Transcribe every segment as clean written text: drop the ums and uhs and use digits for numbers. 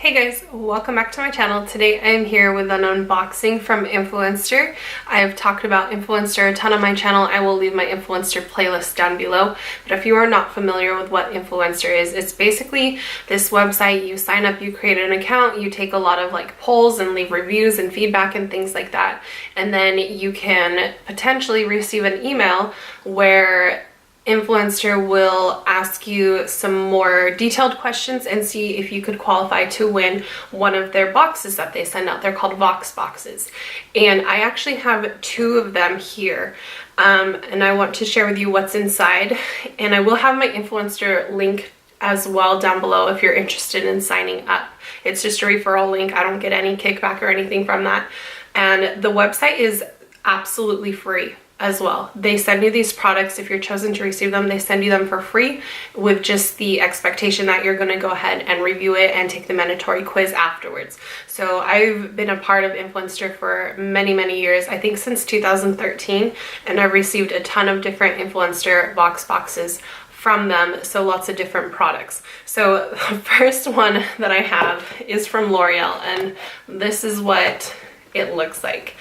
Hey guys, welcome back to my channel. Today I am here with an unboxing from Influenster. I have talked about Influenster a ton on my channel. I will leave my Influenster playlist down below. But if you are not familiar with what Influenster is, it's basically this website. You sign up, you create an account, you take a lot of like polls and leave reviews and feedback and things like that. And then you can potentially receive an email where Influencer will ask you some more detailed questions and see if you could qualify to win one of their boxes that they send out. They're called VoxBoxes. And I actually have two of them here. And I want to share with you what's inside. And I will have my Influencer link as well down below if you're interested in signing up. It's just a referral link. I don't get any kickback or anything from that. And the website is absolutely free as well. They send you these products. If you're chosen to receive them, they send you them for free with just the expectation that you're going to go ahead and review it and take the mandatory quiz afterwards. So I've been a part of Influencer for many years, I think since 2013, and I've received a ton of different Influencer VoxBoxes from them, so lots of different products. So the first one that I have is from L'Oreal, and this is what it looks like.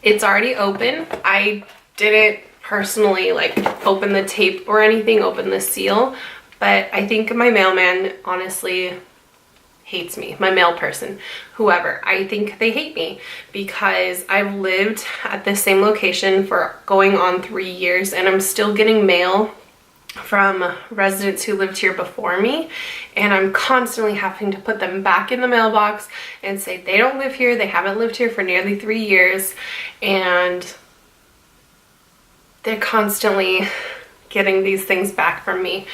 It's already open. I didn't personally like open the tape or anything, open the seal, but I think my mailman honestly hates me, my Mailperson, whoever. I think they hate me because I've lived at the same location for going on 3 years and I'm still getting mail from residents who lived here before me, and I'm constantly having to put them back in the mailbox and say they don't live here, they haven't lived here for nearly 3 years, and they're constantly getting these things back from me.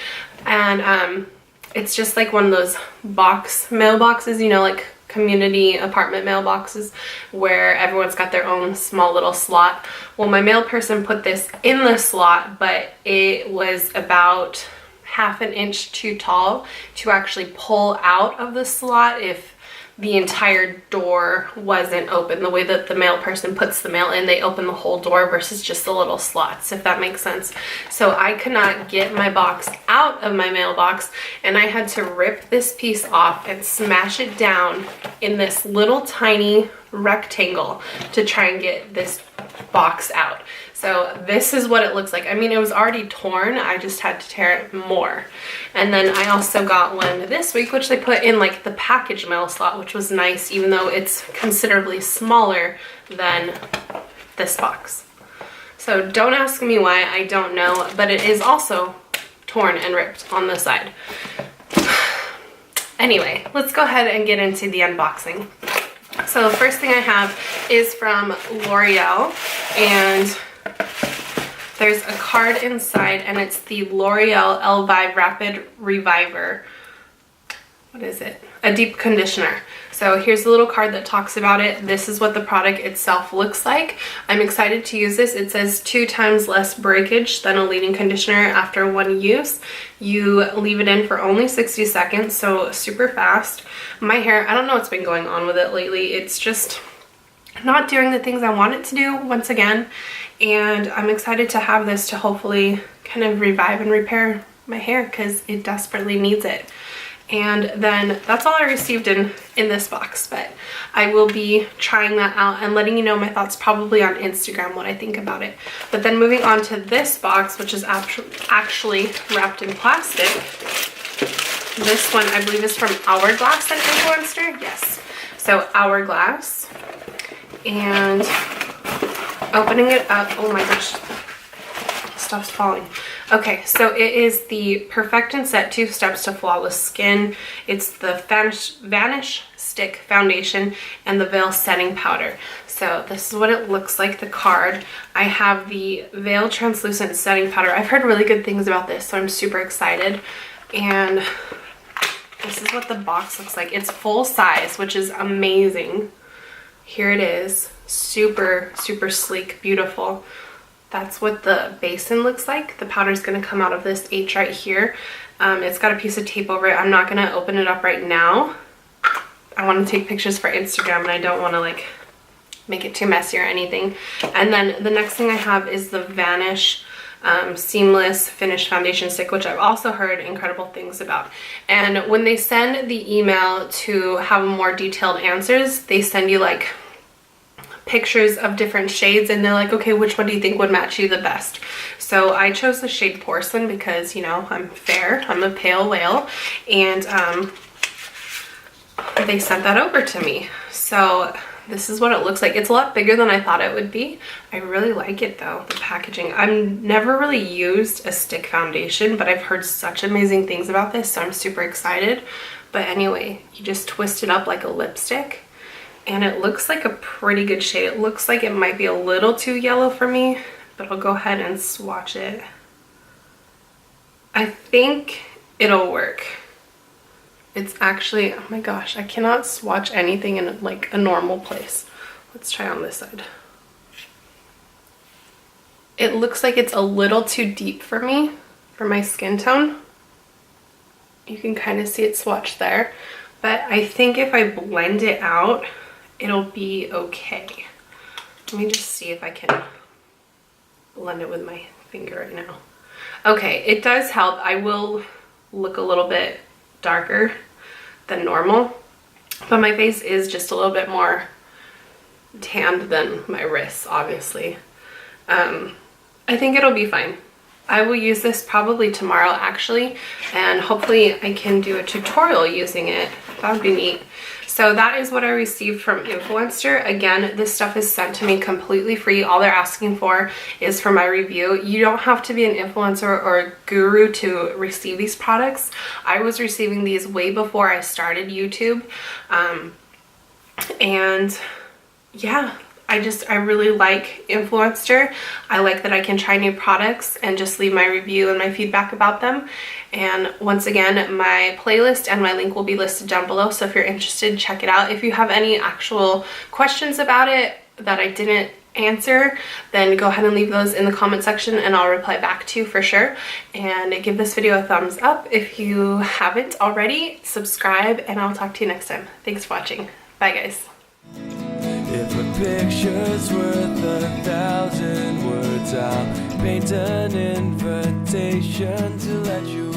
And it's just like one of those mailboxes, you know, like community apartment mailboxes where everyone's got their own small little slot. Well, my mail person put this in the slot, but it was about ½ an inch too tall to actually pull out of the slot if the entire door wasn't open. The way that the mail person puts the mail in, they open the whole door versus just the little slots, if that makes sense. So I could not get my box out of my mailbox, and I had to rip this piece off and smash it down in this little tiny rectangle to try and get this box out. So this is what it looks like. I mean, it was already torn. I just had to tear it more. And then I also got one this week, which they put in like the package mail slot, which was nice, even though it's considerably smaller than this box. So don't ask me why, I don't know, but it is also torn and ripped on the side. Anyway, let's go ahead and get into the unboxing. So the first thing I have is from L'Oreal, and there's a card inside, and it's the L'Oreal Elvive Rapid Reviver. What is it? A deep conditioner. So here's the little card that talks about it. This is what the product itself looks like. I'm excited to use this. It says 2 times less breakage than a leave-in conditioner after one use. You leave it in for only 60 seconds, so super fast. My hair, I don't know what's been going on with it lately. It's just not doing the things I want it to do once again. And I'm excited to have this to hopefully kind of revive and repair my hair because it desperately needs it. And then that's all I received in this box, but I will be trying that out and letting you know my thoughts probably on Instagram, what I think about it. But then moving on to this box, which is actually wrapped in plastic. This one I believe is from Hourglass and Influencer. Yes. So Hourglass. And opening it up, oh my gosh, stuff's falling. Okay, so it is the Perfect and Set 2 Steps to Flawless Skin. It's the Vanish Stick Foundation and the Veil Setting Powder. So this is what it looks like, the card. I have the Veil Translucent Setting Powder. I've heard really good things about this, so I'm super excited. And this is what the box looks like. It's full size, which is amazing. Here it is. Super sleek, beautiful. That's what the basin looks like. The powder is going to come out of this H right here. It's got a piece of tape over it. I'm not going to open it up right now. I want to take pictures for Instagram, and I don't want to like make it too messy or anything. And then the next thing I have is the Vanish seamless finished foundation stick, which I've also heard incredible things about. And when they send the email to have more detailed answers, they send you like pictures of different shades, and they're like, okay, which one do you think would match you the best? So I chose the shade Porcelain because, you know, I'm fair, I'm a pale whale, and they sent that over to me. So this is what it looks like. It's a lot bigger than I thought it would be. I really like it though, the packaging. I've never really used a stick foundation, but I've heard such amazing things about this, so I'm super excited. But anyway, you just twist it up like a lipstick, and it looks like a pretty good shade. It looks like it might be a little too yellow for me, but I'll go ahead and swatch it. I think it'll work. It's actually, oh my gosh, I cannot swatch anything in like a normal place. Let's try on this side. It looks like it's a little too deep for me, for my skin tone. You can kind of see it swatched there, but I think if I blend it out, it'll be okay. Let me just see if I can blend it with my finger right now. Okay, it does help. I will look a little bit darker than normal, but my face is just a little bit more tanned than my wrists, obviously. I think it'll be fine. I will use this probably tomorrow actually, and hopefully I can do a tutorial using it. That would be neat. So that is what I received from Influenster. Again, this stuff is sent to me completely free. All they're asking for is for my review. You don't have to be an influencer or a guru to receive these products. I was receiving these way before I started YouTube. And yeah, I really like Influencer. I like that I can try new products and just leave my review and my feedback about them. And once again, my playlist and my link will be listed down below, so if you're interested, check it out. If you have any actual questions about it that I didn't answer, then go ahead and leave those in the comment section and I'll reply back to you for sure. And give this video a thumbs up if you haven't already. Subscribe, and I'll talk to you next time. Thanks for watching. Bye guys. If a picture's worth 1,000 words, I'll paint an invitation to let you